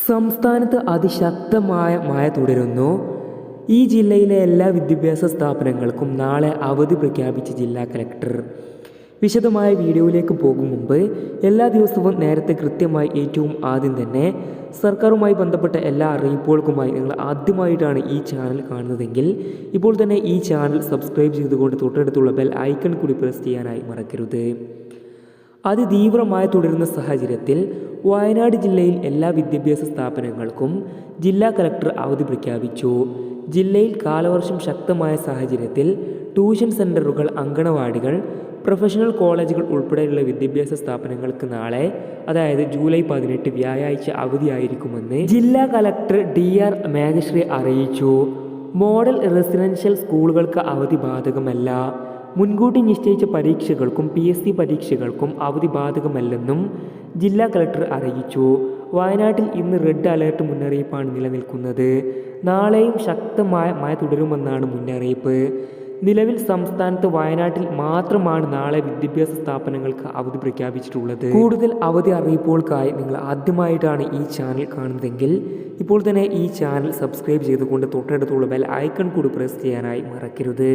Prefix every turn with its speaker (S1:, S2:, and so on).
S1: സംസ്ഥാനത്ത് അതിശക്തമായ മഴ തുടരുന്നു. ഈ ജില്ലയിലെ എല്ലാ വിദ്യാഭ്യാസ സ്ഥാപനങ്ങൾക്കും നാളെ അവധി പ്രഖ്യാപിച്ച ജില്ലാ കലക്ടർ. വിശദമായ വീഡിയോയിലേക്ക് പോകും മുമ്പ് എല്ലാ ദിവസവും നേരത്തെ കൃത്യമായി ഏറ്റവും ആദ്യം തന്നെ സർക്കാരുമായി ബന്ധപ്പെട്ട എല്ലാ അറിയിപ്പുകൾക്കുമായി നിങ്ങൾ ആദ്യമായിട്ടാണ് ഈ ചാനൽ കാണുന്നതെങ്കിൽ ഇപ്പോൾ തന്നെ ഈ ചാനൽ സബ്സ്ക്രൈബ് ചെയ്തുകൊണ്ട് തൊട്ടടുത്തുള്ള ബെൽ ഐക്കൺ കൂടി പ്രസ് ചെയ്യാനായി മറക്കരുത്. അതിതീവ്രമായി തുടരുന്ന സാഹചര്യത്തിൽ വയനാട് ജില്ലയിൽ എല്ലാ വിദ്യാഭ്യാസ സ്ഥാപനങ്ങൾക്കും ജില്ലാ കലക്ടർ അവധി പ്രഖ്യാപിച്ചു. ജില്ലയിൽ കാലവർഷം ശക്തമായ സാഹചര്യത്തിൽ ട്യൂഷൻ സെൻ്ററുകൾ, അങ്കണവാടികൾ, പ്രൊഫഷണൽ കോളേജുകൾ ഉൾപ്പെടെയുള്ള വിദ്യാഭ്യാസ സ്ഥാപനങ്ങൾക്ക് നാളെ, അതായത് ജൂലൈ 18 വ്യാഴാഴ്ച അവധിയായിരിക്കുമെന്ന് ജില്ലാ കലക്ടർ DR മേഘശ്രീ അറിയിച്ചു. മോഡൽ റെസിഡൻഷ്യൽ സ്കൂളുകൾക്ക് അവധി ബാധകമല്ല. മുൻകൂട്ടി നിശ്ചയിച്ച പരീക്ഷകൾക്കും PSC പരീക്ഷകൾക്കും അവധി ബാധകമല്ലെന്നും ജില്ലാ കലക്ടർ അറിയിച്ചു. വയനാട്ടിൽ ഇന്ന് റെഡ് അലേർട്ട് മുന്നറിയിപ്പാണ് നിലനിൽക്കുന്നത്. നാളെയും ശക്തമായ മഴ തുടരുമെന്നാണ് മുന്നറിയിപ്പ്. നിലവിൽ സംസ്ഥാനത്ത് വയനാട്ടിൽ മാത്രമാണ് നാളെ വിദ്യാഭ്യാസ സ്ഥാപനങ്ങൾക്ക് അവധി പ്രഖ്യാപിച്ചിട്ടുള്ളത്. കൂടുതൽ അവധി അറിയിപ്പുകൾക്കായി നിങ്ങൾ ആദ്യമായിട്ടാണ് ഈ ചാനൽ കാണുന്നതെങ്കിൽ ഇപ്പോൾ തന്നെ ഈ ചാനൽ സബ്സ്ക്രൈബ് ചെയ്തുകൊണ്ട് തൊട്ടടുത്തുള്ള ബെൽ ഐക്കൺ കൂടി പ്രസ് ചെയ്യാനായി മറക്കരുത്.